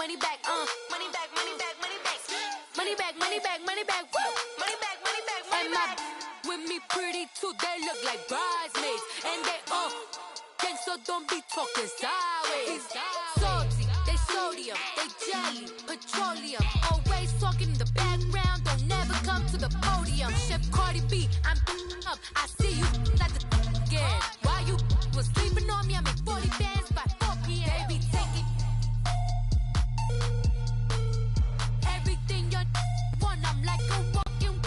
money back, money back, money back, money back, money back, money back, money back, woo, money back, money back, money back. With me pretty too, they look like bridesmaids, and they gang, so don't be talking sideways. Salty, they sodium, they jelly, petroleum, always talking in the background, don't never come to the podium. Chef Cardi B, I'm up, I see you at the again. While you was sleeping on me, I make 40 bands by 4 p.m. Baby, take it. Everything you want, I'm like a walking.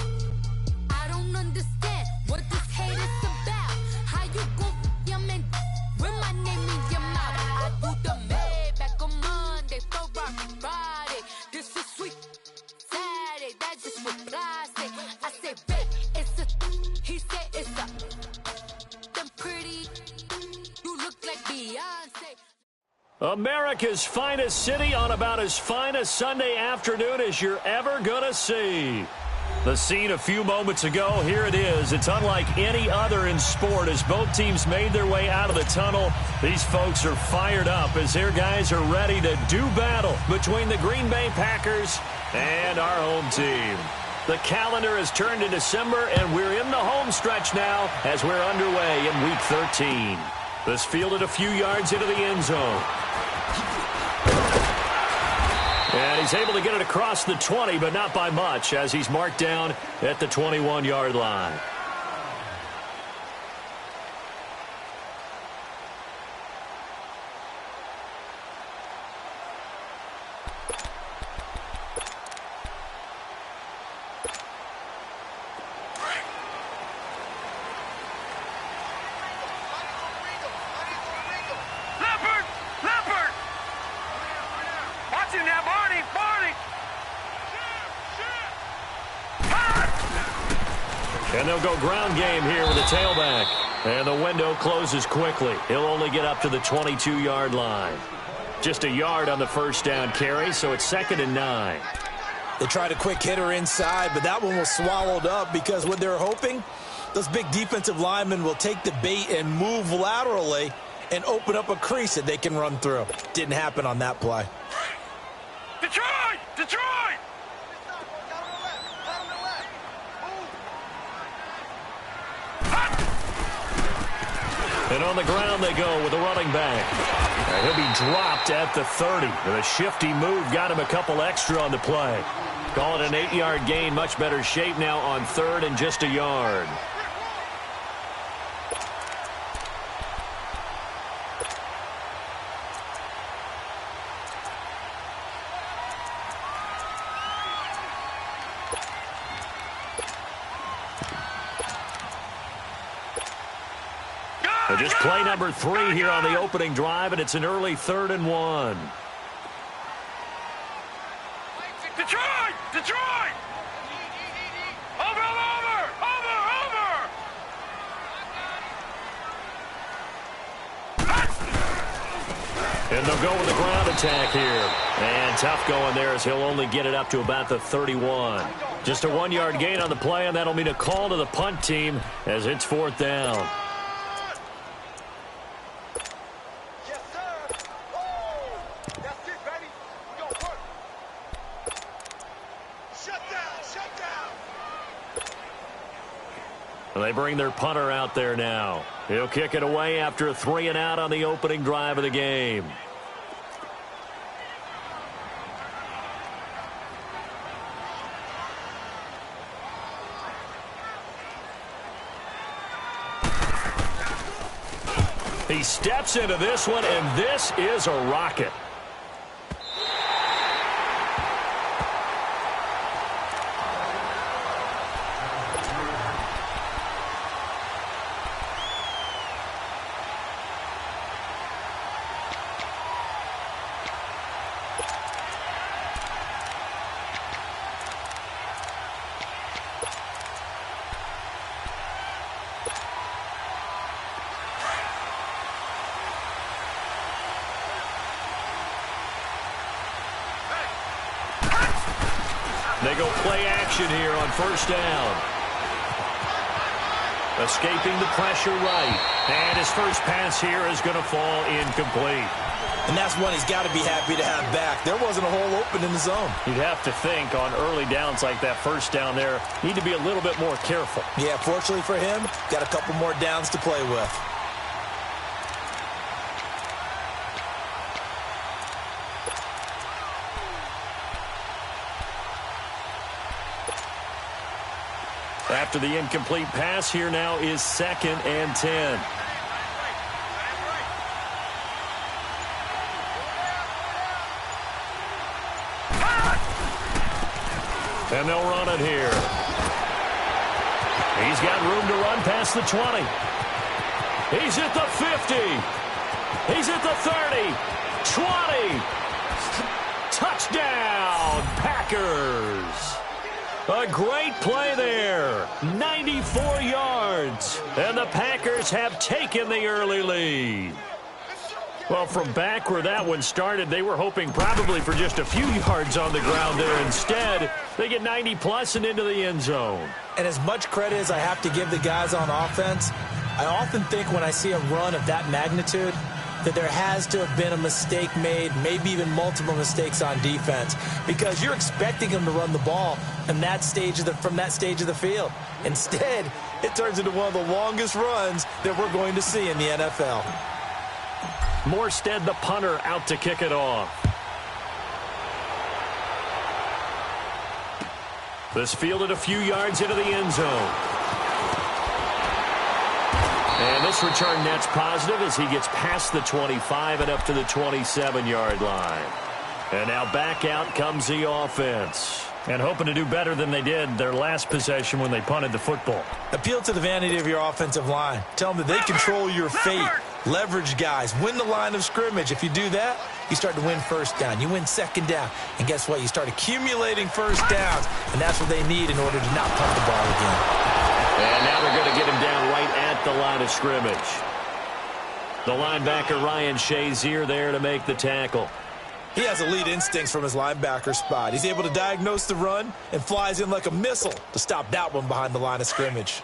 I don't understand what this hate is about. How you gon' your man with my name in your mouth? I do the Maybach on Monday, Ferrari Friday. This is sweet Saturday, that's just for plastic. I say, babe, it's a, he said it's a. Them pretty, you look like Beyonce. America's finest city on about as fine a Sunday afternoon as you're ever gonna see. The scene a few moments ago, here it is. It's unlike any other in sport as both teams made their way out of the tunnel. These folks are fired up as their guys are ready to do battle between the Green Bay Packers and our home team. The calendar has turned to December, and we're in the home stretch now as we're underway in Week 13. This fielded a few yards into the end zone. And he's able to get it across the 20, but not by much, as he's marked down at the 21-yard line. And they'll go ground game here with the tailback. And the window closes quickly. He'll only get up to the 22-yard line. Just a yard on the first down carry, so it's 2nd and 9. They tried a quick hitter inside, but that one was swallowed up because what they're hoping, those big defensive linemen will take the bait and move laterally and open up a crease that they can run through. Didn't happen on that play. Detroit! Detroit! And on the ground they go with a running back. And he'll be dropped at the 30. And a shifty move got him a couple extra on the play. Call it an 8-yard gain. Much better shape now on 3rd and just a yard. Just play number 3 here on the opening drive, and it's an early 3rd and 1. Detroit! Detroit! Over! And they'll go with the ground attack here. And tough going there as he'll only get it up to about the 31. Just a 1-yard gain on the play, and that'll mean a call to the punt team as it's 4th down. They bring their punter out there now. He'll kick it away after a 3-and-out on the opening drive of the game. He steps into this one, and this is a rocket. They go play action here on 1st down. Escaping the pressure right. And his first pass here is going to fall incomplete. And that's one he's got to be happy to have back. There wasn't a hole open in the zone. You'd have to think on early downs like that first down there, need to be a little bit more careful. Yeah, fortunately for him, got a couple more downs to play with. After the incomplete pass, here now is 2nd and 10. And they'll run it here. He's got room to run past the 20. He's at the 50. He's at the 30. 20. Touchdown, Packers. A great play there. 94 yards. And the Packers have taken the early lead. Well, from back where that one started, they were hoping probably for just a few yards on the ground there. Instead, they get 90-plus and into the end zone. And as much credit as I have to give the guys on offense, I often think when I see a run of that magnitude that there has to have been a mistake made, maybe even multiple mistakes on defense, because you're expecting them to run the ball from that stage of the field. Instead, it turns into one of the longest runs that we're going to see in the NFL. Morstead, the punter, out to kick it off. This fielded a few yards into the end zone. And this return net's positive as he gets past the 25 and up to the 27-yard line. And now back out comes the offense. And hoping to do better than they did their last possession when they punted the football. Appeal to the vanity of your offensive line. Tell them that they control your fate. Leverage guys. Win the line of scrimmage. If you do that, you start to win first down. You win second down. And guess what? You start accumulating first downs. And that's what they need in order to not punt the ball again. And now they're going to get him down right at the line of scrimmage. The linebacker, Ryan Shazier, there to make the tackle. He has elite instincts from his linebacker spot. He's able to diagnose the run and flies in like a missile to stop that one behind the line of scrimmage.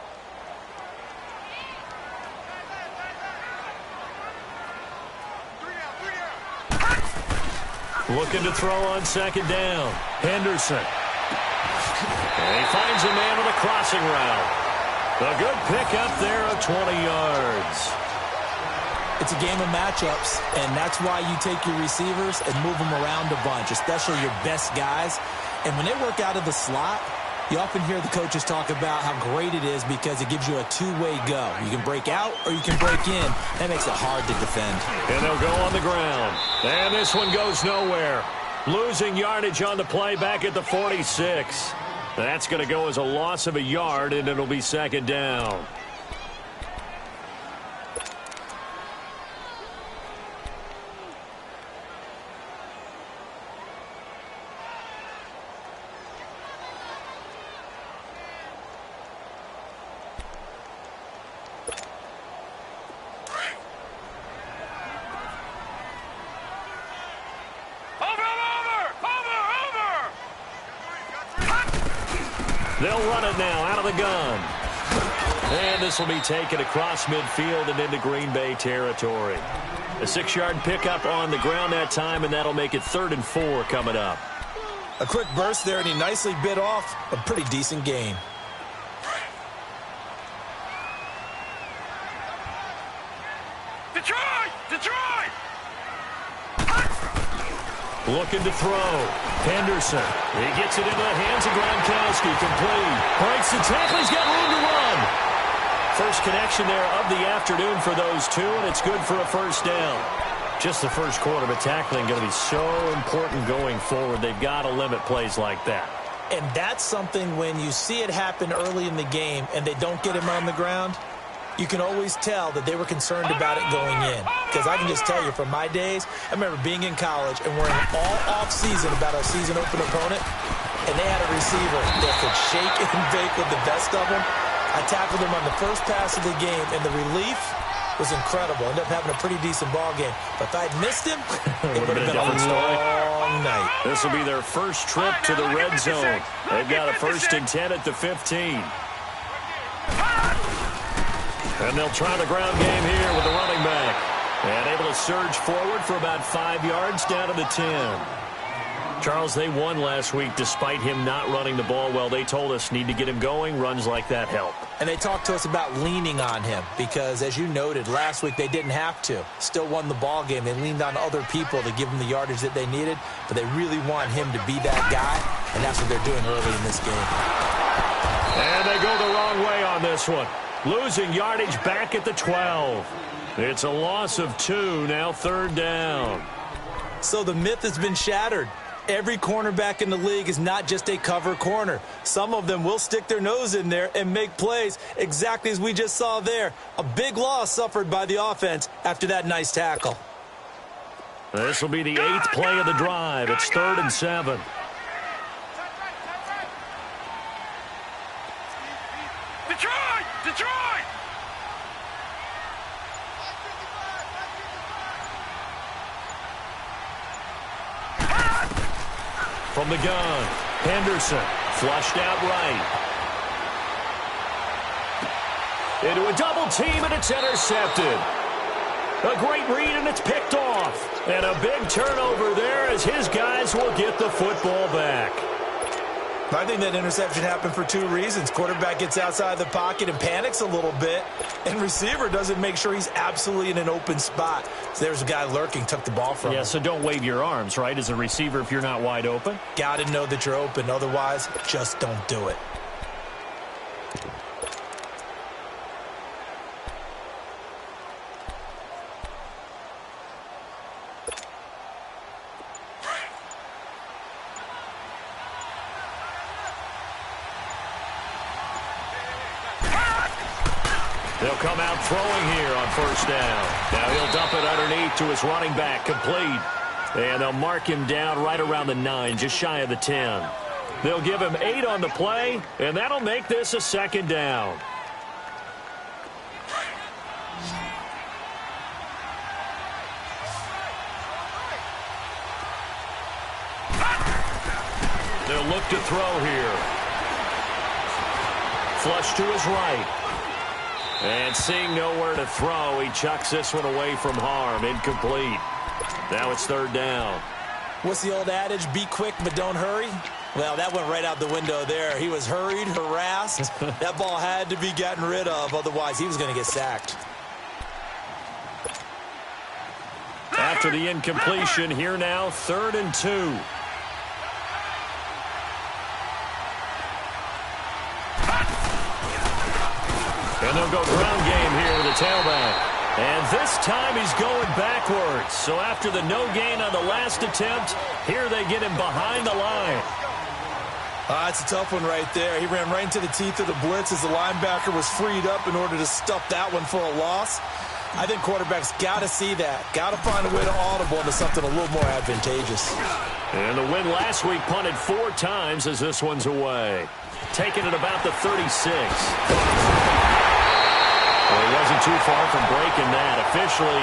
Looking to throw on second down. Henderson. And he finds a man with a crossing route. A good pickup there of 20 yards. It's a game of matchups, and that's why you take your receivers and move them around a bunch, especially your best guys. And when they work out of the slot, you often hear the coaches talk about how great it is because it gives you a two-way go. You can break out or you can break in. That makes it hard to defend. And they'll go on the ground. And this one goes nowhere. Losing yardage on the play back at the 46. That's going to go as a loss of a yard, and it'll be second down. They'll run it now out of the gun. And this will be taken across midfield and into Green Bay territory. A 6-yard pickup on the ground that time, and that'll make it 3rd and 4 coming up. A quick burst there, and he nicely bit off a pretty decent gain. Detroit! Detroit! Looking to throw. Henderson. He gets it into the hands of Gronkowski. Complete. Breaks the tackle. He's got room to run. First connection there of the afternoon for those two, and it's good for a first down. Just the first quarter, but tackling going to be so important going forward. They've got to limit plays like that. And that's something when you see it happen early in the game and they don't get him on the ground, you can always tell that they were concerned about it going in. Because I can just tell you from my days, I remember being in college and worrying all off-season about our season open opponent, and they had a receiver that could shake and bake with the best of them. I tackled him on the first pass of the game, and the relief was incredible. Ended up having a pretty decent ball game. But if I'd missed him, it would have been a long night. This will be their first trip to the red zone. They've got a 1st and 10 at the 15. And they'll try the ground game here with the running back. And able to surge forward for about 5 yards down to the 10. Charles, they won last week despite him not running the ball well. They told us need to get him going. Runs like that help. And they talked to us about leaning on him because, as you noted, last week they didn't have to. Still won the ball game. They leaned on other people to give them the yardage that they needed, but they really want him to be that guy, and that's what they're doing early in this game. And they go the wrong way on this one. Losing yardage back at the 12. It's a loss of 2, now 3rd down. So the myth has been shattered. Every cornerback in the league is not just a cover corner. Some of them will stick their nose in there and make plays exactly as we just saw there. A big loss suffered by the offense after that nice tackle. This will be the 8th play of the drive. It's 3rd and 7. Detroit! Detroit! From the gun, Henderson flushed out right. Into a double team, and it's intercepted. A great read, and it's picked off. And a big turnover there as his guys will get the football back. I think that interception happened for 2 reasons. Quarterback gets outside the pocket and panics a little bit, and receiver doesn't make sure he's absolutely in an open spot. So there's a guy lurking, took the ball from him. Yeah, so don't wave your arms, right, as a receiver if you're not wide open? Got to know that you're open. Otherwise, just don't do it. They'll come out throwing here on 1st down. Now he'll dump it underneath to his running back, complete. And they'll mark him down right around the 9, just shy of the 10. They'll give him 8 on the play, and that'll make this a 2nd down. They'll look to throw here. Flush to his right. And seeing nowhere to throw, he chucks this one away from harm. Incomplete. Now it's 3rd down. What's the old adage? Be quick, but don't hurry? Well, that went right out the window there. He was hurried, harassed. That ball had to be gotten rid of. Otherwise, he was going to get sacked. After the incompletion, here now, 3rd and 2. And they'll go ground game here with the tailback. And this time he's going backwards. So after the no gain on the last attempt, here they get him behind the line. That's a tough one right there. He ran right into the teeth of the blitz as the linebacker was freed up in order to stuff that one for a loss. I think quarterbacks got to see that. Got to find a way to audible into something a little more advantageous. And the win last week punted 4 times as this one's away. Taking it about the 36. Well, he wasn't too far from breaking that. Officially,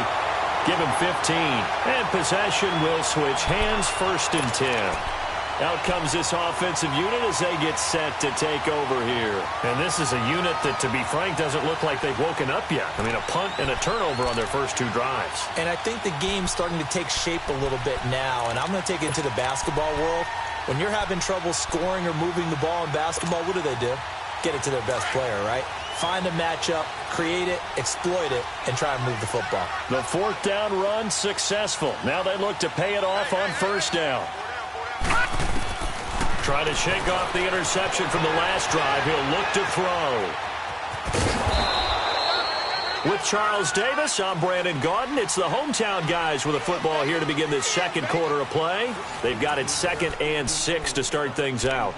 give him 15. And possession will switch hands, 1st and 10. Out comes this offensive unit as they get set to take over here. And this is a unit that, to be frank, doesn't look like they've woken up yet. I mean, a punt and a turnover on their first 2 drives. And I think the game's starting to take shape a little bit now. And I'm going to take it into the basketball world. When you're having trouble scoring or moving the ball in basketball, what do? Get it to their best player, right? Find a matchup, create it, exploit it, and try and move the football. The 4th down run successful. Now they look to pay it off on 1st down. Trying to shake off the interception from the last drive. He'll look to throw. With Charles Davis, I'm Brandon Gaudin. It's the hometown guys with a football here to begin this 2nd quarter of play. They've got it 2nd and 6 to start things out.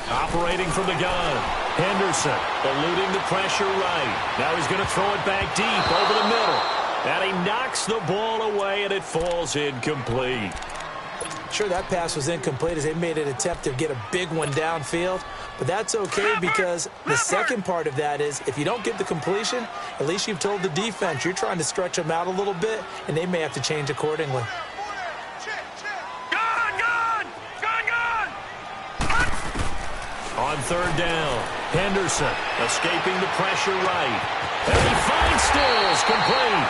Operating from the gun, Henderson eluding the pressure right. Now he's going to throw it back deep over the middle. And he knocks the ball away, and it falls incomplete. Sure, that pass was incomplete as they made an attempt to get a big one downfield. But that's okay because the second part of that is if you don't get the completion, at least you've told the defense you're trying to stretch them out a little bit, and they may have to change accordingly. On third down, Henderson escaping the pressure right. And he finds Stills complete.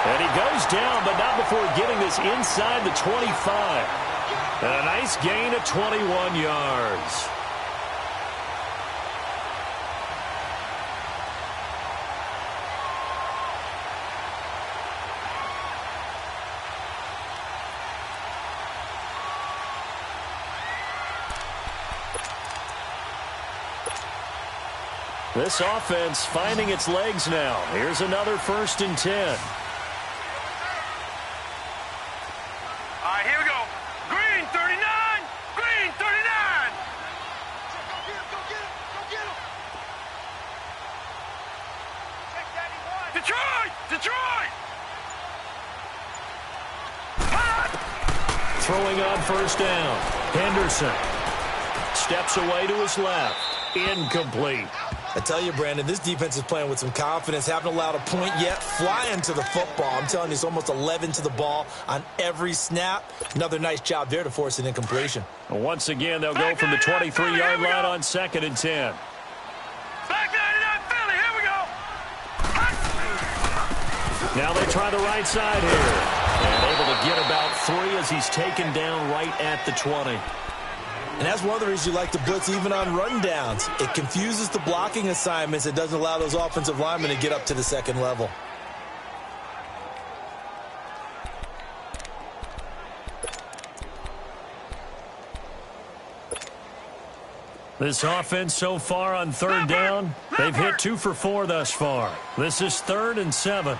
And he goes down, but not before getting this inside the 25. And a nice gain of 21 yards. This offense finding its legs now. Here's another 1st and 10. All right, here we go. Green 39. Green 39. Go get him. Detroit. Throwing on 1st down. Henderson steps away to his left. Incomplete. I tell you, Brandon, this defense is playing with some confidence. Haven't allowed a point yet. Flying to the football. I'm telling you, it's almost 11 to the ball on every snap. Another nice job there to force an incompletion. Once again, they'll go from the 23-yard line on 2nd and 10. Back 99 Philly. Here we go. Now they try the right side here. And able to get about 3 as he's taken down right at the 20. And that's one of the reasons you like to blitz even on rundowns. It confuses the blocking assignments. It doesn't allow those offensive linemen to get up to the second level. This offense so far on 3rd down, they've hit 2 for 4 thus far. This is 3rd and 7.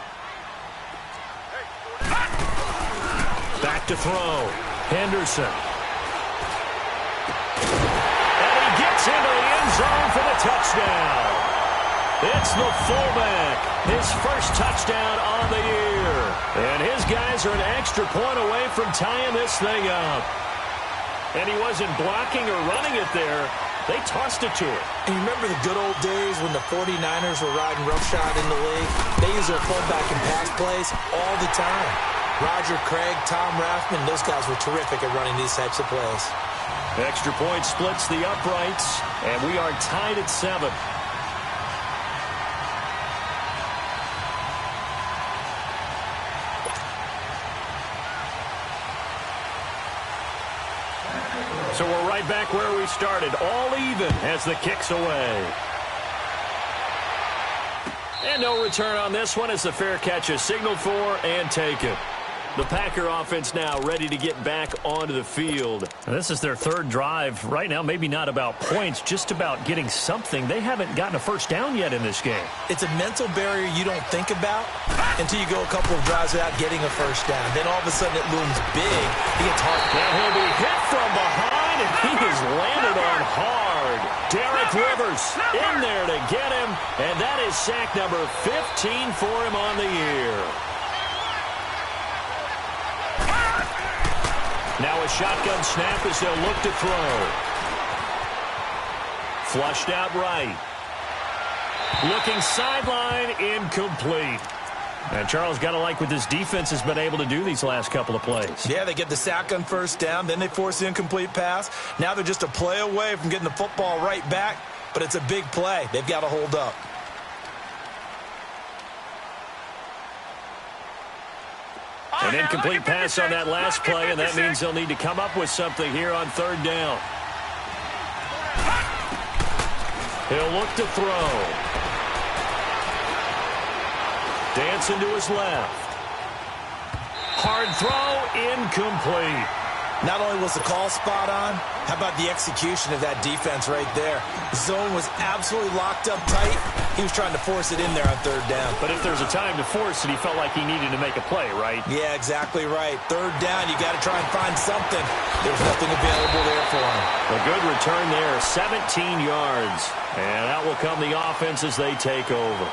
Back to throw. Henderson. Into the end zone for the touchdown. It's the fullback. His first touchdown on the year. And his guys are an extra point away from tying this thing up. And he wasn't blocking or running it there. They tossed it to him. And you remember the good old days when the 49ers were riding roughshod in the league? They used their fullback in pass plays all the time. Roger Craig, Tom Rathman, those guys were terrific at running these types of plays. Extra point splits the uprights, and we are tied at 7. So we're right back where we started, all even as the kick's away. And no return on this one as the fair catch is signaled for and taken. The Packer offense now ready to get back onto the field. This is their 3rd drive. Right now, maybe not about points, just about getting something. They haven't gotten a 1st down yet in this game. It's a mental barrier you don't think about until you go a couple of drives without getting a 1st down. Then all of a sudden it looms big. He gets hard. Now he'll be hit from behind, and he has landed on hard. Derek Rivers in there to get him, and that is sack number 15 for him on the year. Now a shotgun snap as they'll look to throw. Flushed out right. Looking sideline, incomplete. And Charles, got to like what this defense has been able to do these last couple of plays. Yeah, they get the sack on 1st down, then they force the incomplete pass. Now they're just a play away from getting the football right back, but it's a big play. They've got to hold up. An incomplete pass on that last play, and that means they'll need to come up with something here on 3rd down. He'll look to throw. Dancing to his left. Hard throw, incomplete. Not only was the call spot on, how about the execution of that defense right there? The zone was absolutely locked up tight. He was trying to force it in there on 3rd down. But if there's a time to force it, he felt like he needed to make a play, right? Yeah, exactly right. 3rd down, you got to try and find something. There's nothing available there for him. A good return there, 17 yards. And out will come the offense as they take over.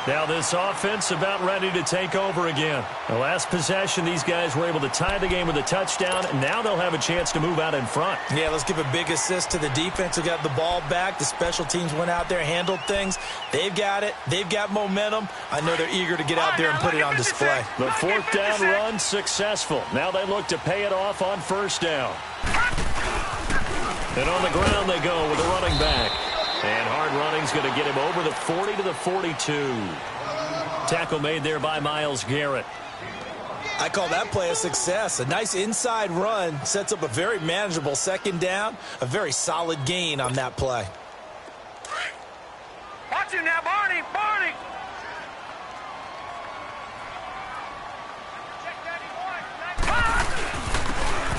Now this offense about ready to take over again. The last possession, these guys were able to tie the game with a touchdown, and now they'll have a chance to move out in front. Yeah, let's give a big assist to the defense who got the ball back. The special teams went out there, handled things. They've got it. They've got momentum. I know they're eager to get out there and put it on display. The fourth down run successful. Now they look to pay it off on first down. And on the ground they go with the running back. And hard running's going to get him over the 40 to the 42. Tackle made there by Myles Garrett. I call that play a success. A nice inside run sets up a very manageable second down. A very solid gain on that play. Watch him now, Barney. Barney.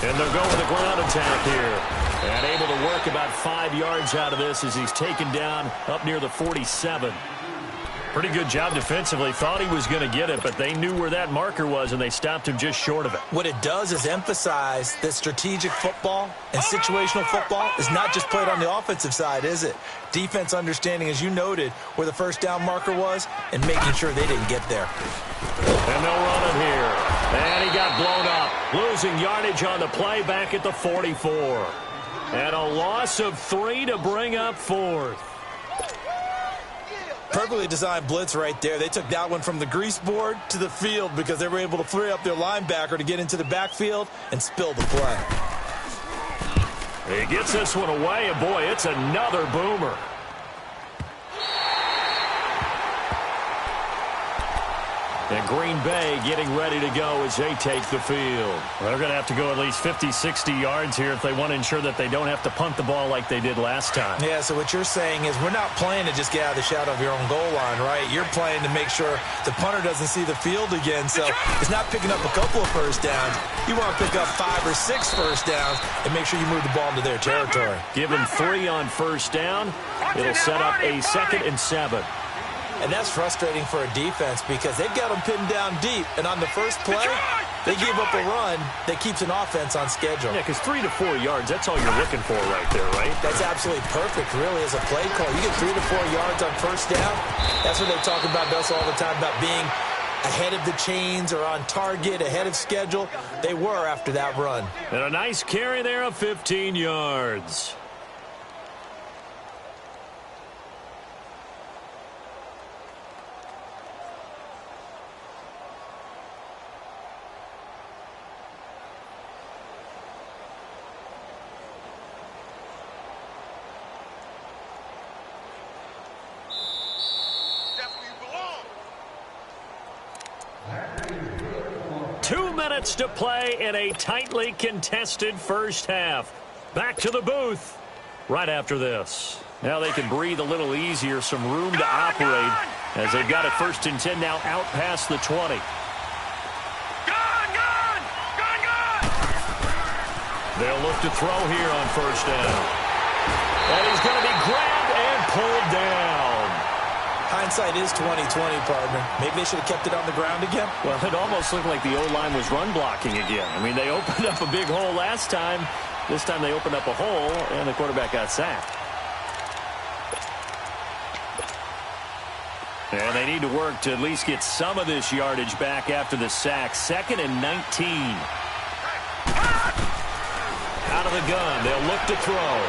And they'll go with a ground attack here. And able to work about 5 yards out of this as he's taken down up near the 47. Pretty good job defensively. Thought he was going to get it, but they knew where that marker was, and they stopped him just short of it. What it does is emphasize that strategic football and situational football is not just played on the offensive side, is it? Defense understanding, as you noted, where the first down marker was and making sure they didn't get there. And they'll run it here. And he got blown up, losing yardage on the play back at the 44. And a loss of 3 to bring up fourth. Perfectly designed blitz right there. They took that one from the grease board to the field because they were able to free up their linebacker to get into the backfield and spill the play. He gets this one away, and boy, it's another boomer. And Green Bay getting ready to go as they take the field. They're going to have to go at least 50, 60 yards here if they want to ensure that they don't have to punt the ball like they did last time. Yeah, so what you're saying is we're not playing to just get out of the shadow of your own goal line, right? You're playing to make sure the punter doesn't see the field again. So it's not picking up a couple of first downs. You want to pick up 5 or 6 first downs and make sure you move the ball into their territory. Given 3 on first down, it'll set up a 2nd and 7. And that's frustrating for a defense because they've got them pinned down deep. And on the first play, they gave up a run that keeps an offense on schedule. Yeah, because 3 to 4 yards, that's all you're looking for right there, right? That's absolutely perfect, really, as a play call. You get 3 to 4 yards on first down. That's what they talk about us all the time, about being ahead of the chains or on target, ahead of schedule. They were after that run. And a nice carry there of 15 yards. To play in a tightly contested first half. Back to the booth right after this. Now they can breathe a little easier, some room to operate as they've got it 1st and 10 now out past the 20. They'll look to throw here on first down. And he's going to be grabbed and pulled down. Hindsight is 20/20, partner. Maybe they should have kept it on the ground again. Well, it almost looked like the O-line was run blocking again. I mean, they opened up a big hole last time. This time they opened up a hole, and the quarterback got sacked. And they need to work to at least get some of this yardage back after the sack. 2nd and 19. Out of the gun. They'll look to throw.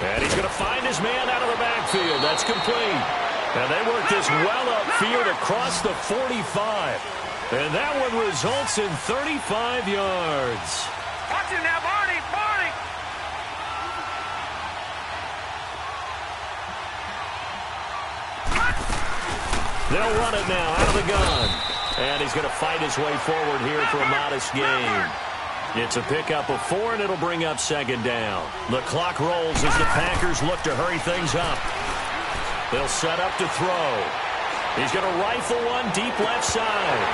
And he's going to find his man out of the backfield. That's complete. And they work this well upfield across the 45. And that one results in 35 yards. Watch him now, Barney. Barney. They'll run it now out of the gun. And he's going to fight his way forward here for a modest gain. It's a pickup of 4, and it'll bring up 2nd down. The clock rolls as the Packers look to hurry things up. They'll set up to throw. He's going to rifle one deep left side.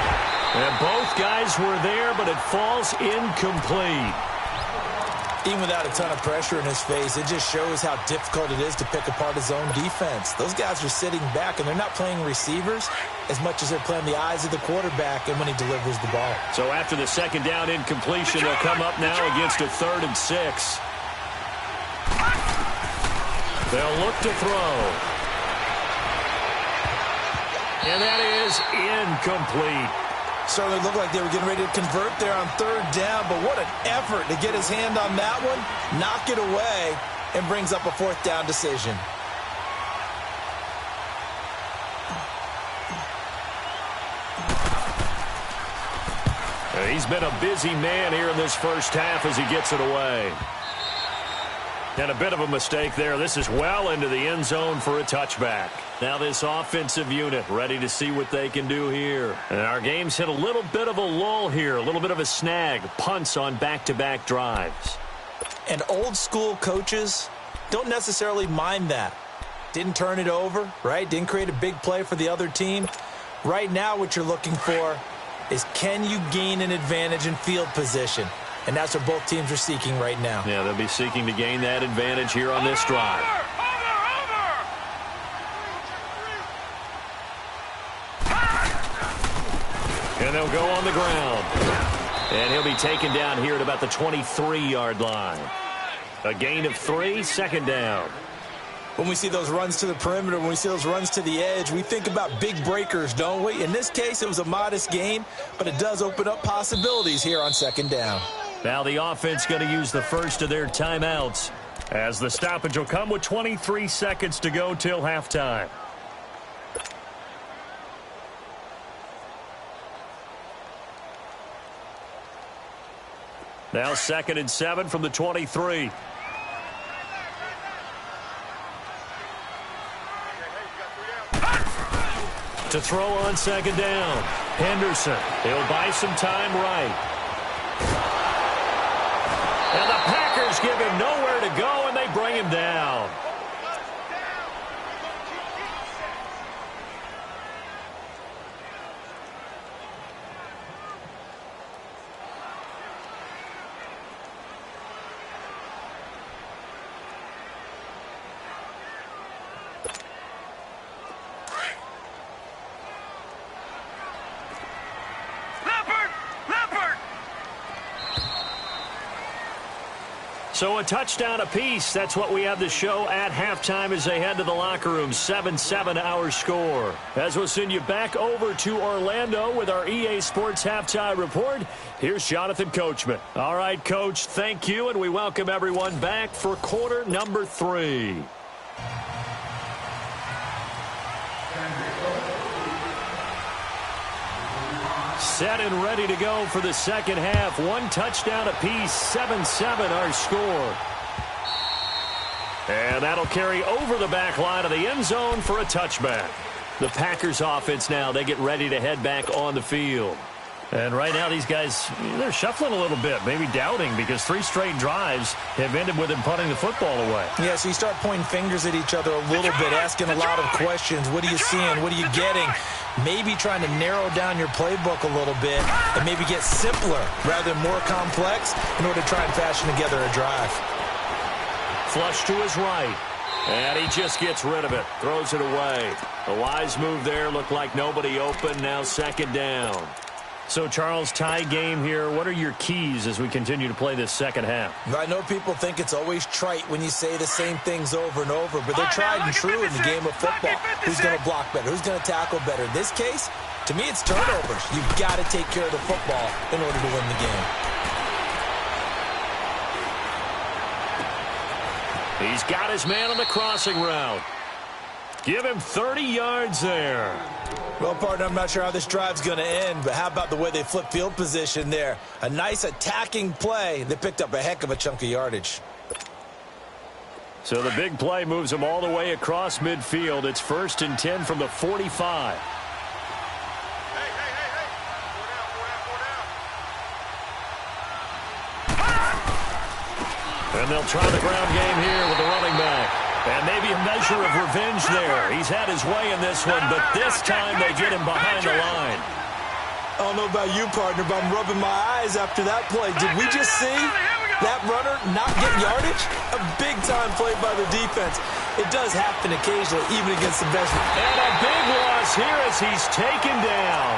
And both guys were there, but it falls incomplete. Even without a ton of pressure in his face, it just shows how difficult it is to pick apart his own defense. Those guys are sitting back, and they're not playing receivers as much as they're playing the eyes of the quarterback and when he delivers the ball. So after the 2nd down incompletion, they'll come up now against a 3rd and 6. They'll look to throw. And that is incomplete. Certainly looked like they were getting ready to convert there on third down, but what an effort to get his hand on that one, knock it away, and brings up a fourth down decision. He's been a busy man here in this first half as he gets it away. And a bit of a mistake there. This is well into the end zone for a touchback. Now this offensive unit ready to see what they can do here. And our game's hit a little bit of a lull here, a little bit of a snag. Punts on back-to-back drives. And old school coaches don't necessarily mind that. Didn't turn it over, right? Didn't create a big play for the other team. Right now what you're looking for is, can you gain an advantage in field position? And that's what both teams are seeking right now. Yeah, they'll be seeking to gain that advantage here on this drive. And they'll go on the ground. And he'll be taken down here at about the 23-yard line. A gain of 3, second down. When we see those runs to the perimeter, when we see those runs to the edge, we think about big breakers, don't we? In this case, it was a modest gain, but it does open up possibilities here on second down. Now the offense going to use the first of their timeouts as the stoppage will come with 23 seconds to go till halftime. Now 2nd and 7 from the 23. To throw on second down. Henderson. He'll buy some time right. And the Packers give him nowhere to go, and they bring him down. So a touchdown apiece. That's what we have to show at halftime as they head to the locker room. 7-7 our score. As we'll send you back over to Orlando with our EA Sports Halftime Report, here's Jonathan Coachman. All right, Coach, thank you, and we welcome everyone back for quarter number 3. Set and ready to go for the second half. 1 touchdown apiece, 7-7 our score. And that'll carry over the back line of the end zone for a touchback. The Packers offense now, they get ready to head back on the field. And right now these guys, they're shuffling a little bit, maybe doubting, because 3 straight drives have ended with them punting the football away. Yeah, so you start pointing fingers at each other a little bit, asking a lot of questions. What are you seeing? What are you getting? Maybe trying to narrow down your playbook a little bit and maybe get simpler rather than more complex in order to try and fashion together a drive. Flush to his right. And he just gets rid of it. Throws it away. A wise move there. Looked like nobody open. Now second down. So, Charles, tie game here. What are your keys as we continue to play this second half? I know people think it's always trite when you say the same things over and over, but they're tried and true in the game of football. Who's going to block better? Who's going to tackle better? In this case, to me, it's turnovers. You've got to take care of the football in order to win the game. He's got his man on the crossing route. Give him 30 yards there. Well, partner, I'm not sure how this drive's going to end, but how about the way they flip field position there? A nice attacking play. They picked up a heck of a chunk of yardage. So the big play moves them all the way across midfield. It's 1st and 10 from the 45. And they'll try the ground game here with the running back. And maybe a measure of revenge there. He's had his way in this one, but this time they get him behind the line. I don't know about you, partner, but I'm rubbing my eyes after that play. Did we just see that runner not get yardage? A big-time play by the defense. It does happen occasionally, even against the best. And a big loss here as he's taken down.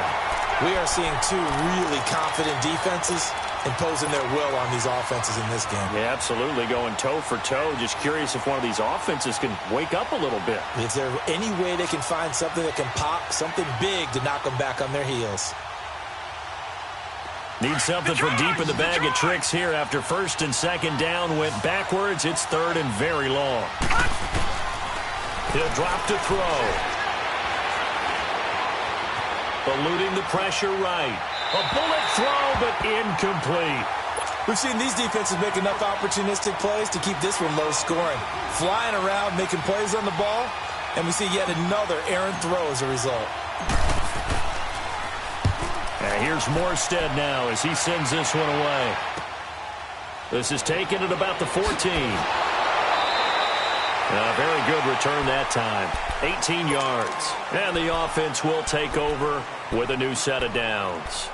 We are seeing 2 really confident defenses imposing their will on these offenses in this game. Yeah, absolutely, going toe for toe. Just curious if one of these offenses can wake up a little bit. Is there any way they can find something that can pop, something big to knock them back on their heels? Need something from deep in the bag of tricks here after first and second down went backwards. It's third and very long. He'll drop to throw. Eluding the pressure right. A bullet throw, but incomplete. We've seen these defenses make enough opportunistic plays to keep this one low scoring. Flying around, making plays on the ball, and we see yet another errant throw as a result. And here's Morstead now as he sends this one away. This is taken at about the 14. A very good return that time. 18 yards. And the offense will take over with a new set of downs.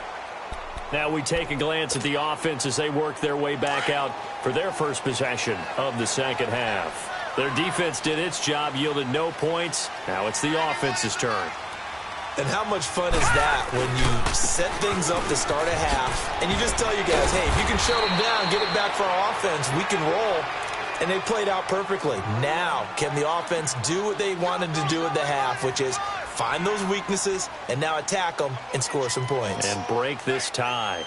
Now we take a glance at the offense as they work their way back out for their first possession of the second half. Their defense did its job, yielded no points. Now it's the offense's turn. And how much fun is that when you set things up to start a half and you just tell you guys, hey, if you can shut them down, get it back for our offense, we can roll. And they played out perfectly. Now, can the offense do what they wanted to do at the half, which is find those weaknesses and now attack them and score some points. And break this tie.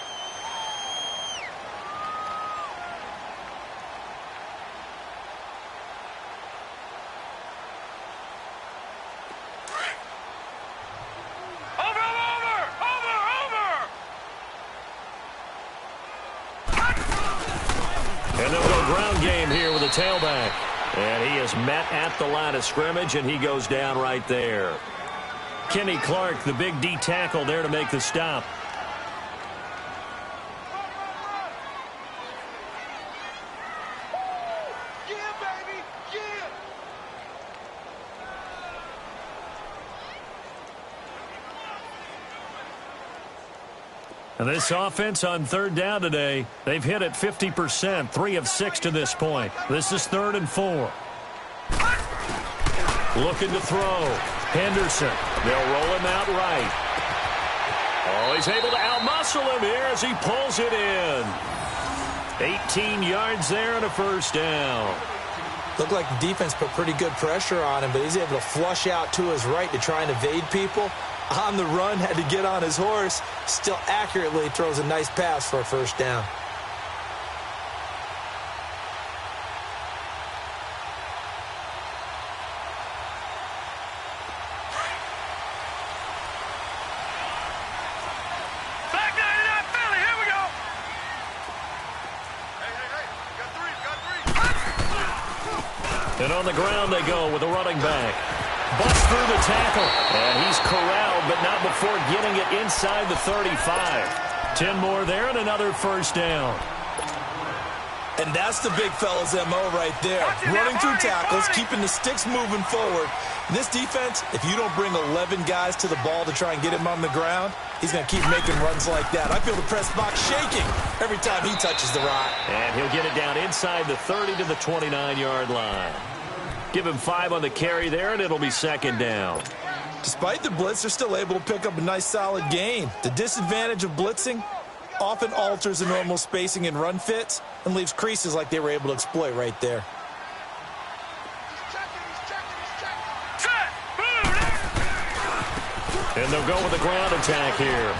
And they'll go ground game here with a tailback. And he is met at the line of scrimmage, and he goes down right there. Kenny Clark, the big D tackle there to make the stop. And this offense on third down today, they've hit it 50%, 3 of 6 to this point. This is 3rd and 4. Looking to throw. Henderson. They'll roll him out right. Oh, he's able to outmuscle him here as he pulls it in. 18 yards there and a first down. Looked like the defense put pretty good pressure on him, but he's able to flush out to his right to try and evade people. On the run, had to get on his horse. Still accurately throws a nice pass for a first down. Back down in that Philly. Here we go. Hey. Got three. And on the ground they go with a running back. Busts through the tackle, and he's corralled, but not before getting it inside the 35. 10 more there and another first down. And that's the big fella's MO right there. Running through tackles, keeping the sticks moving forward. This defense, if you don't bring 11 guys to the ball to try and get him on the ground, he's going to keep making runs like that. I feel the press box shaking every time he touches the rock. And he'll get it down inside the 30 to the 29-yard line. Give him 5 on the carry there, and it'll be second down. Despite the blitz, they're still able to pick up a nice, solid gain. The disadvantage of blitzing often alters the normal spacing and run fits and leaves creases like they were able to exploit right there. And they'll go with a ground attack here.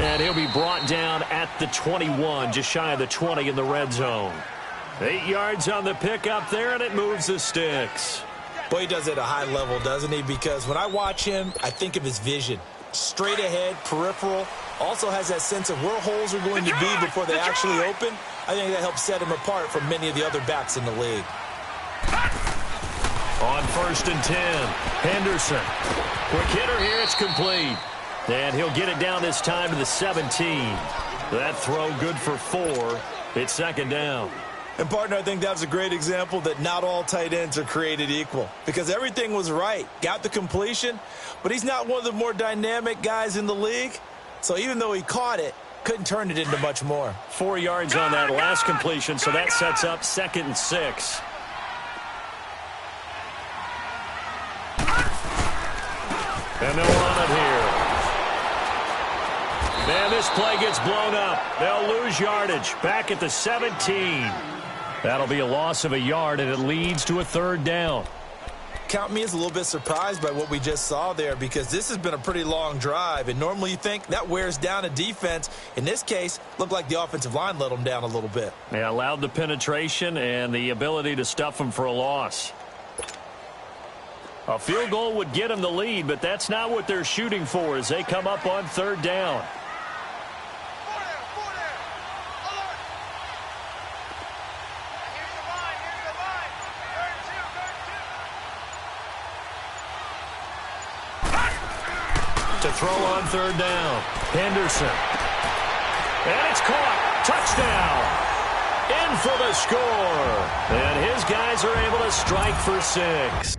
And he'll be brought down at the 21, just shy of the 20 in the red zone. 8 yards on the pickup there, and it moves the sticks. Boy, he does it at a high level, doesn't he? Because when I watch him, I think of his vision. Straight ahead, peripheral. Also has that sense of where holes are going to be before they actually open. I think that helps set him apart from many of the other backs in the league. On 1st and 10, Henderson. Quick hitter here, it's complete. And he'll get it down this time to the 17. That throw good for 4. It's second down. And, partner, I think that was a great example that not all tight ends are created equal. Because everything was right. Got the completion, but he's not one of the more dynamic guys in the league. So even though he caught it, couldn't turn it into much more. 4 yards on that last completion, so that sets up 2nd and 6. And they'll run it here. And this play gets blown up. They'll lose yardage. Back at the 17. That'll be a loss of a yard, and it leads to a third down. Count me as a little bit surprised by what we just saw there, because this has been a pretty long drive, and normally you think that wears down a defense. In this case, looked like the offensive line let them down a little bit. Yeah, allowed the penetration and the ability to stuff them for a loss. A field goal would get them the lead, but that's not what they're shooting for as they come up on third down. To throw on third down, Henderson. And it's caught. Touchdown. In for the score. And his guys are able to strike for 6.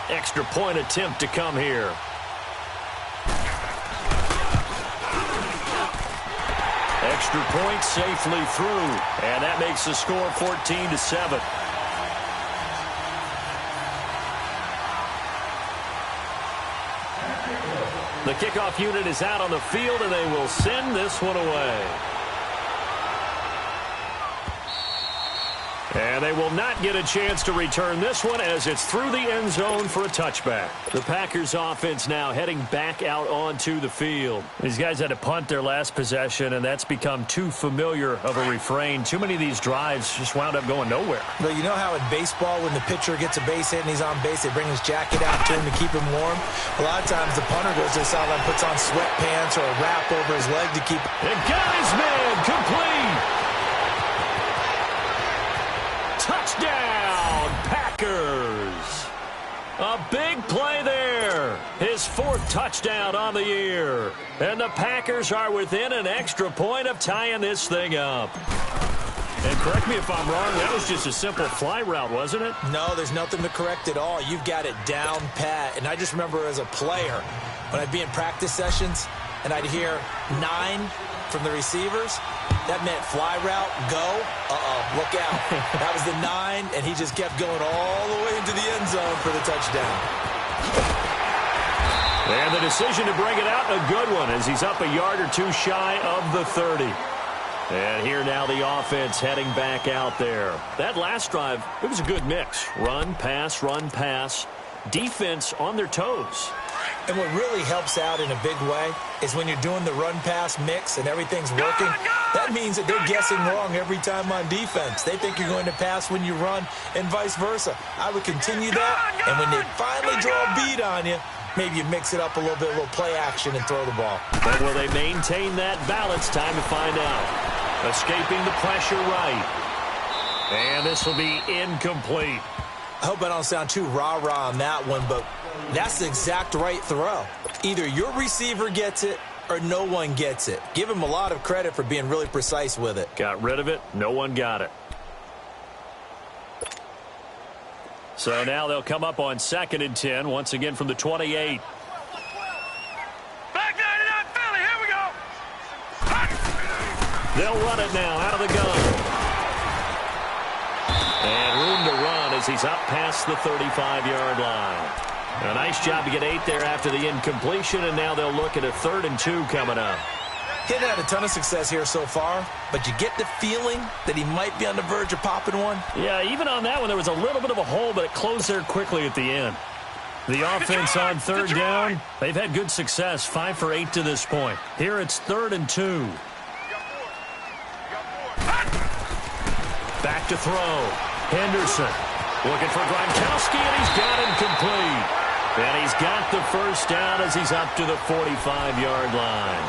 Extra point attempt to come here. Extra point safely through. And that makes the score 14-7. The kickoff unit is out on the field, and they will send this one away. And they will not get a chance to return this one as it's through the end zone for a touchback. The Packers offense now heading back out onto the field. These guys had to punt their last possession, and that's become too familiar of a refrain. Too many of these drives just wound up going nowhere. But you know how in baseball, when the pitcher gets a base hit and he's on base, they bring his jacket out to him to keep him warm? A lot of times the punter goes to the sideline, puts on sweatpants or a wrap over his leg to keep... And got his man complete! Touchdown, Packers! A big play there. His 4th touchdown on the year. And the Packers are within an extra point of tying this thing up. And correct me if I'm wrong, that was just a simple fly route, wasn't it? No, there's nothing to correct at all. You've got it down pat. And I just remember as a player, when I'd be in practice sessions and I'd hear 9 from the receivers, that meant fly route, go, look out. That was the 9, and he just kept going all the way into the end zone for the touchdown. And the decision to bring it out, a good one, as he's up a yard or two shy of the 30. And here now the offense heading back out there. That last drive, it was a good mix. Run, pass, defense on their toes. And what really helps out in a big way is when you're doing the run-pass mix and everything's working, that means that they're guessing wrong every time on defense. They think you're going to pass when you run and vice versa. I would continue that, and when they finally draw a beat on you, maybe you mix it up a little bit, a little play action and throw the ball. But will they maintain that balance? Time to find out. Escaping the pressure right. And this will be incomplete. I hope I don't sound too rah-rah on that one, but that's the exact right throw. Either your receiver gets it or no one gets it. Give him a lot of credit for being really precise with it. Got rid of it. No one got it. So now they'll come up on 2nd and 10, once again from the 28. Back 99 Philly, here we go. They'll run it now out of the gun. And room to run as he's up past the 35-yard line. A nice job to get 8 there after the incompletion, and now they'll look at a 3rd and 2 coming up. He hasn't had a ton of success here so far, but you get the feeling that he might be on the verge of popping one. Yeah, even on that one, there was a little bit of a hole, but it closed there quickly at the end. The offense on 3rd down, they've had good success, 5 for 8 to this point. Here it's 3rd and 2. Back to throw. Henderson looking for Gronkowski, and he's got him complete. And he's got the first down as he's up to the 45-yard line.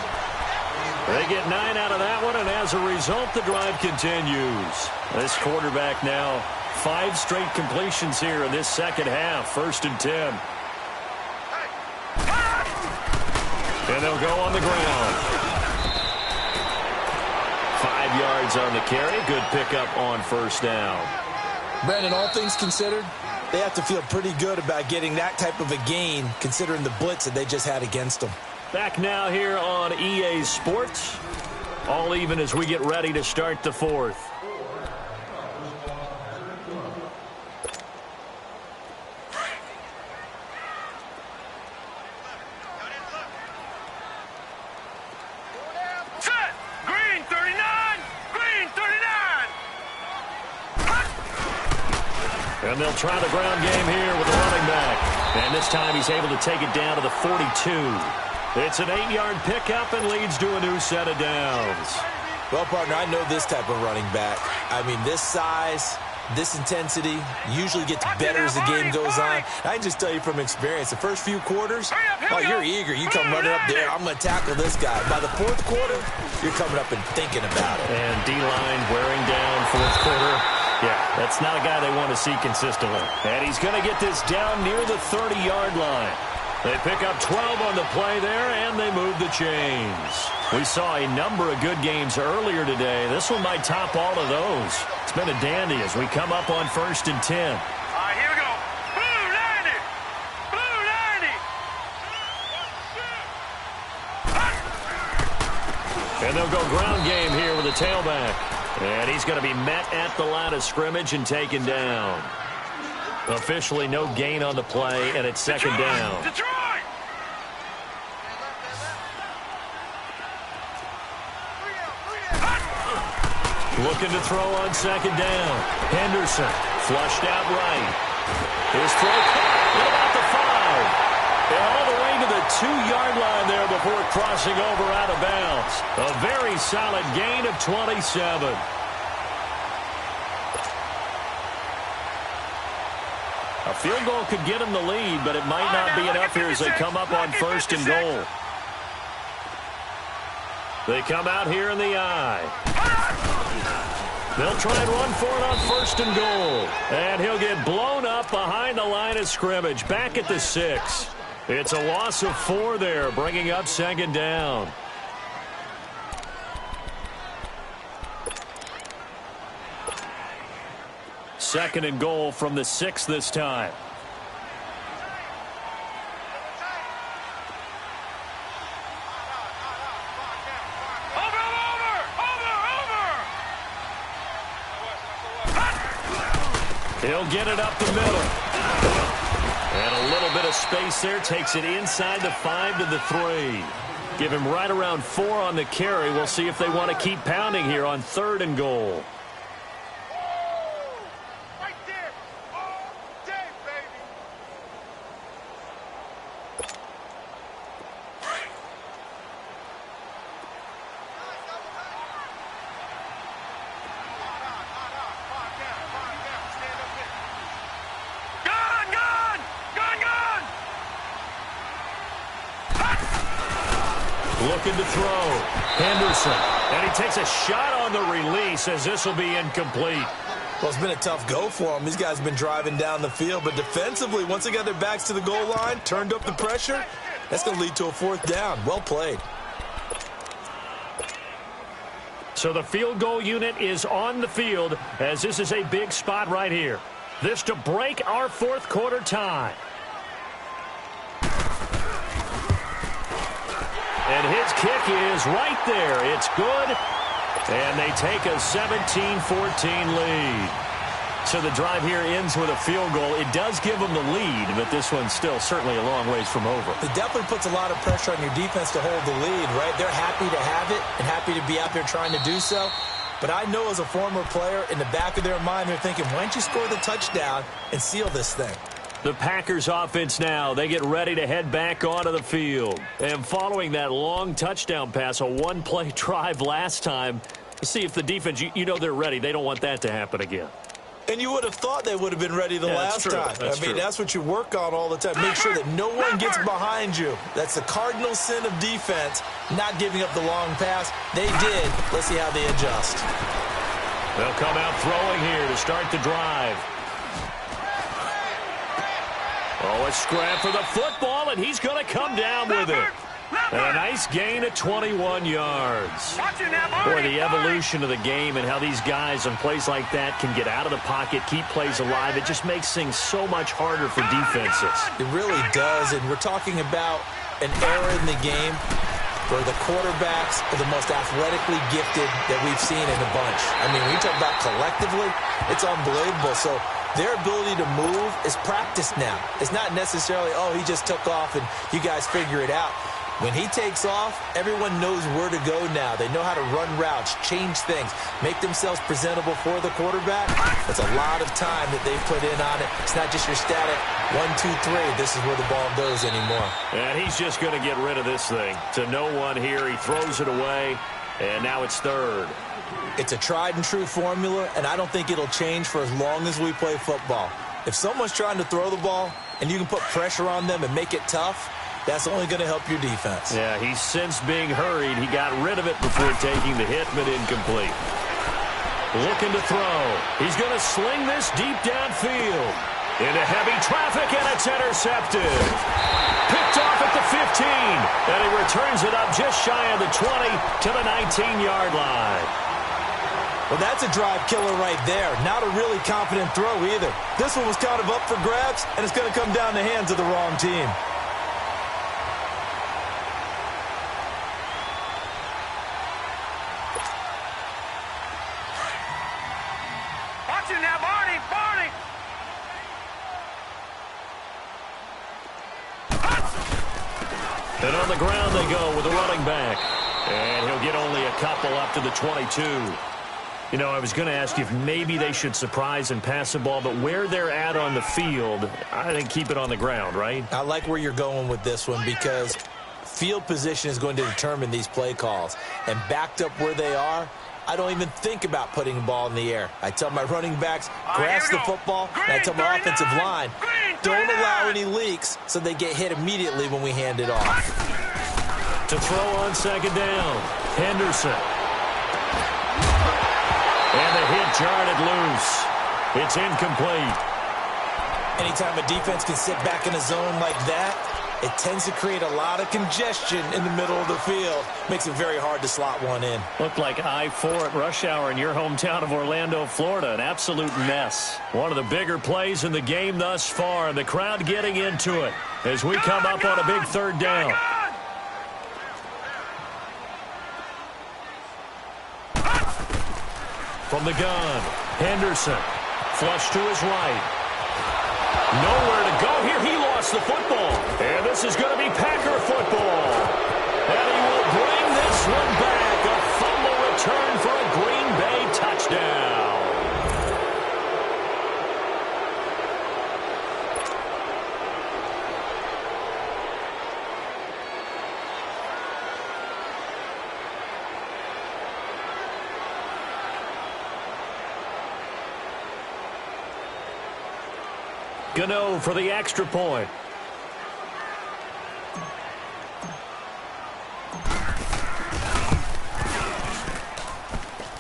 They get 9 out of that one, and as a result, the drive continues. This quarterback now, 5 straight completions here in this second half, 1st and 10. And they'll go on the ground. 5 yards on the carry. Good pickup on first down. Brandon, all things considered, they have to feel pretty good about getting that type of a gain considering the blitz that they just had against them. Back now here on EA Sports. All even as we get ready to start the fourth. Set! Green 39! Green 39! And they'll try the ground game here with the running back. And this time he's able to take it down to the 42. It's an 8-yard pickup and leads to a new set of downs. Well, partner, I know this type of running back. I mean, this size, this intensity usually gets better as the game goes on. I can just tell you from experience, the first few quarters, oh, you're eager. You come running up there, I'm going to tackle this guy. By the fourth quarter, you're coming up and thinking about it. And D-line wearing down fourth quarter. Yeah, that's not a guy they want to see consistently. And he's going to get this down near the 30-yard line. They pick up 12 on the play there, and they move the chains. We saw a number of good games earlier today. This one might top all of those. It's been a dandy as we come up on 1st and 10. All right, here we go. Blue 90! Blue 90! And they'll go ground game here with a tailback. And he's going to be met at the line of scrimmage and taken down. Officially no gain on the play, and it's second down. Detroit! Looking to throw on second down. Henderson flushed out right. His throw at about the 5. And all the way to the 2-yard line there before crossing over out of bounds. A very solid gain of 27. A field goal could get him the lead, but it might not be enough here as they come up on 1st and goal. They come out here in the I. They'll try and run for it on 1st and goal. And he'll get blown up behind the line of scrimmage, back at the 6. It's a loss of 4 there, bringing up second down. Second and goal from the 6 this time. He'll get it up the middle. And a little bit of space there. Takes it inside the 5 to the 3. Give him right around 4 on the carry. We'll see if they want to keep pounding here on 3rd and goal. Looking to throw. Henderson. And he takes a shot on the release as this will be incomplete. Well, it's been a tough go for them. These guys have been driving down the field. But defensively, once they got their backs to the goal line, turned up the pressure, that's going to lead to a 4th down. Well played. So the field goal unit is on the field as this is a big spot right here. This to break our 4th quarter tie. And his kick is right there. It's good. And they take a 17-14 lead. So the drive here ends with a field goal. It does give them the lead, but this one's still certainly a long ways from over. It definitely puts a lot of pressure on your defense to hold the lead, right? They're happy to have it and happy to be out there trying to do so. But I know as a former player, in the back of their mind, they're thinking, why don't you score the touchdown and seal this thing? The Packers offense now, they get ready to head back onto the field. And following that long touchdown pass, a one-play drive last time, see if the defense, you know they're ready. They don't want that to happen again. And you would have thought they would have been ready the last time. That's what you work on all the time. Make sure that no one gets behind you. That's the cardinal sin of defense, not giving up the long pass. They did. Let's see how they adjust. They'll come out throwing here to start the drive. Oh, a scrap for the football, and he's going to come down with it. And a nice gain of 21 yards. Boy, the evolution of the game and how these guys on plays like that can get out of the pocket, keep plays alive, it just makes things so much harder for defenses. It really does, and we're talking about an era in the game where the quarterbacks are the most athletically gifted that we've seen in a bunch. I mean, when you talk about collectively, it's unbelievable. So their ability to move is practiced now. It's not necessarily, oh, he just took off and you guys figure it out. When he takes off, everyone knows where to go now. They know how to run routes, change things, make themselves presentable for the quarterback. That's a lot of time that they've put in on it. It's not just your static 1, 2, 3. This is where the ball goes anymore. And he's just going to get rid of this thing. To no one here, he throws it away, and now it's third. It's a tried and true formula, and I don't think it'll change for as long as we play football. If someone's trying to throw the ball and you can put pressure on them and make it tough, that's only going to help your defense. Yeah, he's since being hurried. He got rid of it before taking the hit, but incomplete. Looking to throw. He's going to sling this deep downfield. Into heavy traffic, and it's intercepted. Picked off at the 15, and he returns it up just shy of the 20 to the 19-yard line. Well, that's a drive killer right there. Not a really confident throw either. This one was kind of up for grabs, and it's going to come down the hands of the wrong team. And on the ground they go with a running back. And he'll get only a couple up to the 22. You know, I was going to ask you if maybe they should surprise and pass the ball, but where they're at on the field, I think keep it on the ground, right? I like where you're going with this one because field position is going to determine these play calls. And backed up where they are, I don't even think about putting the ball in the air. I tell my running backs, grasp the football, and I tell my offensive line, don't allow any leaks so they get hit immediately when we hand it off. To throw on second down, Henderson. And the hit jarred it loose. It's incomplete. Anytime a defense can sit back in a zone like that, it tends to create a lot of congestion in the middle of the field. Makes it very hard to slot one in. Looked like I-4 at rush hour in your hometown of Orlando, Florida. An absolute mess. One of the bigger plays in the game thus far. The crowd getting into it as we come up on a big third down. From the gun, Henderson. Flush to his right. Nowhere to go here. He lost the football. And this is going to be Packer football. And he will bring this one back. A fumble return for a Green Bay touchdown. Gano for the extra point.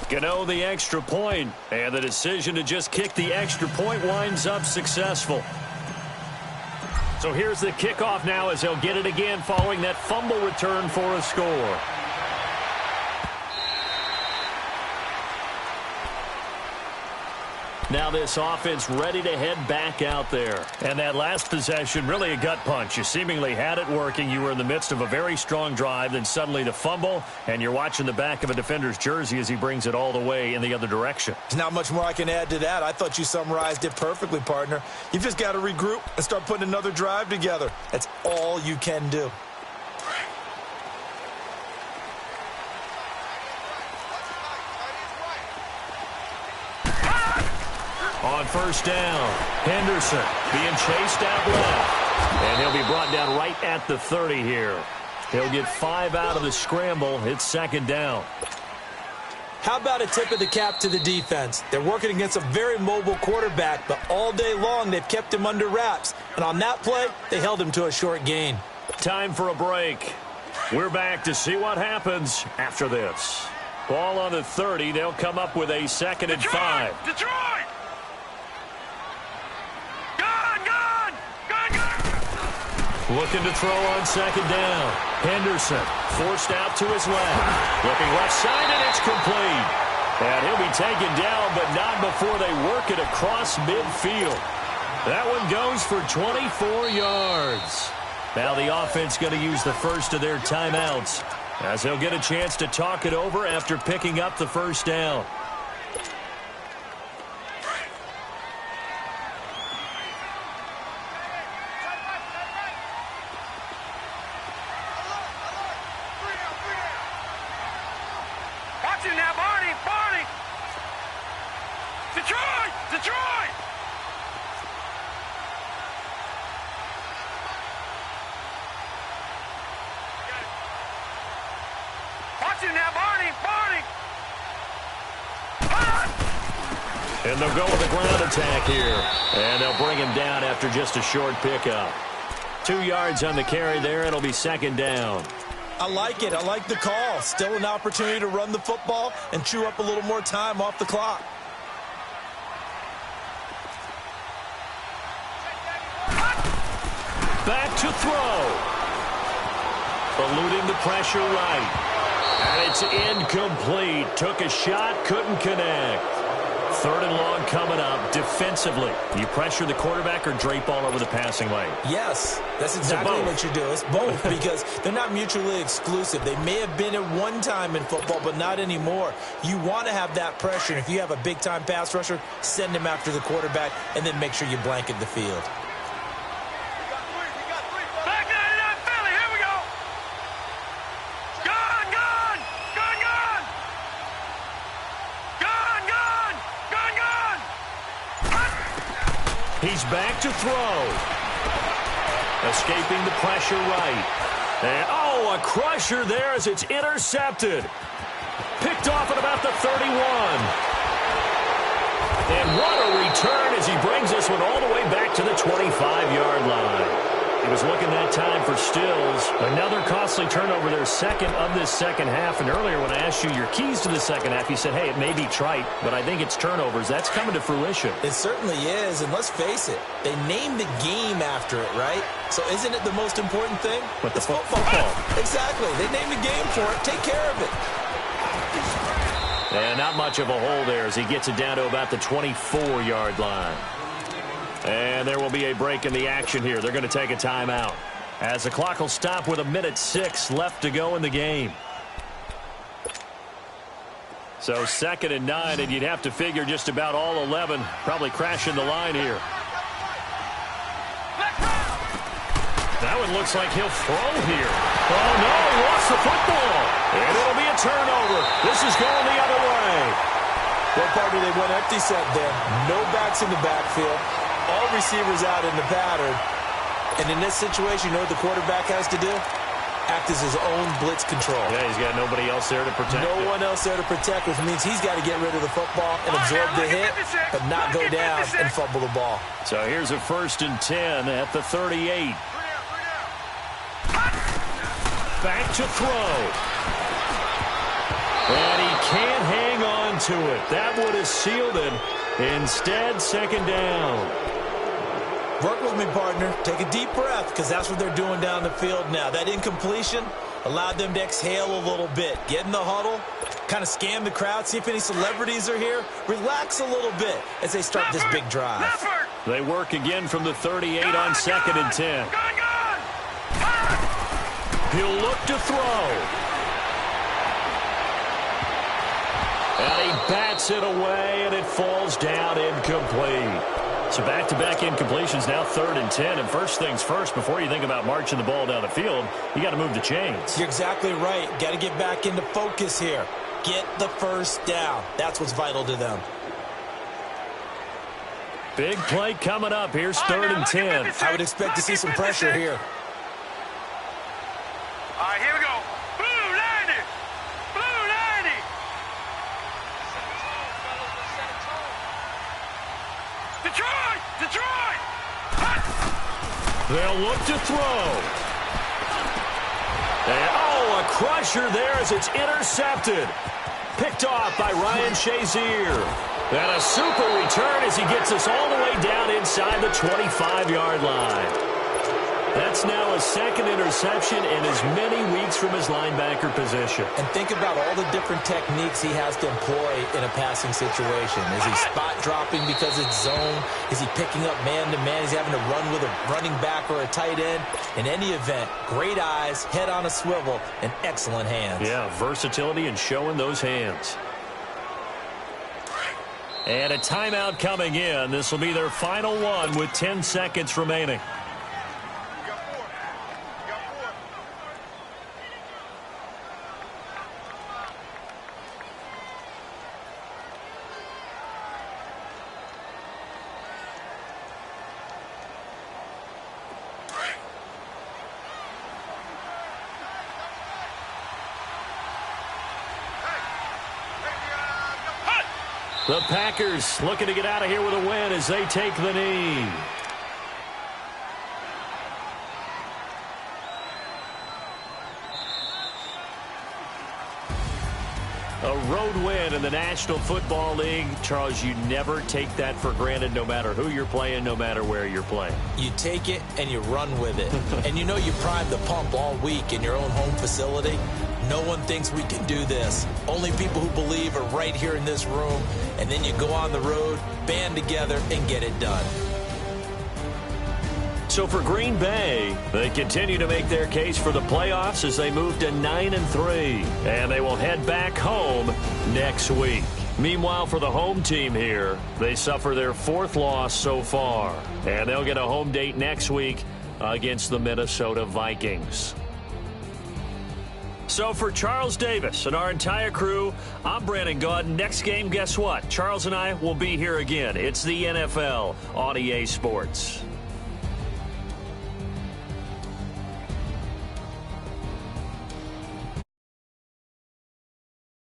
Gano the extra point, and the decision to just kick the extra point winds up successful. So here's the kickoff now as they'll get it again following that fumble return for a score. Now this offense ready to head back out there. And that last possession, really a gut punch. You seemingly had it working. You were in the midst of a very strong drive. Then suddenly the fumble, and you're watching the back of a defender's jersey as he brings it all the way in the other direction. There's not much more I can add to that. I thought you summarized it perfectly, partner. You've just got to regroup and start putting another drive together. That's all you can do. On first down, Henderson being chased out left. And he'll be brought down right at the 30 here. He'll get 5 out of the scramble. It's second down. How about a tip of the cap to the defense? They're working against a very mobile quarterback, but all day long they've kept him under wraps. And on that play, they held him to a short gain. Time for a break. We're back to see what happens after this. Ball on the 30. They'll come up with a second and 5. Detroit! Looking to throw on second down. Henderson forced out to his left. Looking left side, and it's complete. And he'll be taken down, but not before they work it across midfield. That one goes for 24 yards. Now the offense going to use the first of their timeouts, as they'll get a chance to talk it over after picking up the first down. Now, Barney! Detroit! Watch him now, Barney! And they'll go with a ground attack here. And they'll bring him down after just a short pickup. 2 yards on the carry there. It'll be second down. I like it. I like the call. Still an opportunity to run the football and chew up a little more time off the clock. Back to throw. Eluding the pressure right. And it's incomplete. Took a shot, couldn't connect. Third and long coming up. Defensively, you pressure the quarterback or drape all over the passing lane? Yes, that's exactly what you do. It's both because they're not mutually exclusive. They may have been at one time in football, but not anymore. You want to have that pressure. And if you have a big-time pass rusher, send him after the quarterback and then make sure you blanket the field. He's back to throw. Escaping the pressure right. And, a crusher there as it's intercepted. Picked off at about the 31. And what a return as he brings this one all the way back to the 25-yard line. He was looking that time for Stills. Another costly turnover there, second of this second half. And earlier when I asked you your keys to the second half, you said, hey, it may be trite, but I think it's turnovers. That's coming to fruition. It certainly is, and let's face it, they named the game after it, right? So isn't it the most important thing? But the football. Exactly. They named the game for it. Take care of it. And not much of a hole there as he gets it down to about the 24-yard line. And there will be a break in the action here. They're going to take a timeout as the clock will stop with 1:06 left to go in the game. So 2nd and 9, and you'd have to figure just about all 11 probably crashing the line here. That one looks like he'll throw here. Oh, no, he lost the football. And it'll be a turnover. This is going the other way. Well, partner, they went empty set there. No backs in the backfield. All receivers out in the pattern. And in this situation, you know what the quarterback has to do? Act as his own blitz control. Yeah, he's got nobody else there to protect No one else there to protect, which means he's got to get rid of the football and absorb the hit, but not go down and fumble the ball. So here's a 1st and 10 at the 38. Back to throw. And he can't hang on to it. That would have sealed it. Instead, 2nd down. Work with me, partner. Take a deep breath, because that's what they're doing down the field now. That incompletion allowed them to exhale a little bit. Get in the huddle, kind of scan the crowd, see if any celebrities are here. Relax a little bit as they start this big drive. They work again from the 38 on 2nd and 10. He'll look to throw. And he bats it away, and it falls down incomplete. So back-to-back incompletions, now 3rd and 10. And first things first, before you think about marching the ball down the field, you got to move the chains. You're exactly right. Got to get back into focus here. Get the first down. That's what's vital to them. Big play coming up. Here's 3rd and 10. I would expect to see some pressure here. All right, here we go. Blue 90. Blue 90. Detroit! Detroit! They'll look to throw. And, a crusher there as it's intercepted. Picked off by Ryan Shazier. And a super return as he gets us all the way down inside the 25-yard line. That's now a second interception in as many weeks from his linebacker position. And think about all the different techniques he has to employ in a passing situation. Is he spot dropping because it's zone? Is he picking up man-to-man? Is he having to run with a running back or a tight end? In any event, great eyes, head on a swivel, and excellent hands. Yeah, versatility and showing those hands. And a timeout coming in. This will be their final one with 10 seconds remaining. The Packers looking to get out of here with a win as they take the knee. A road win in the National Football League. Charles, you never take that for granted no matter who you're playing, no matter where you're playing. You take it and you run with it. And you know you primed the pump all week in your own home facility. No one thinks we can do this. Only people who believe are right here in this room. And then you go on the road, band together, and get it done. So for Green Bay, they continue to make their case for the playoffs as they move to 9-3. And they will head back home next week. Meanwhile, for the home team here, they suffer their 4th loss so far. And they'll get a home date next week against the Minnesota Vikings. So for Charles Davis and our entire crew, I'm Brandon Gaudin. Next game, guess what? Charles and I will be here again. It's the NFL on EA Sports.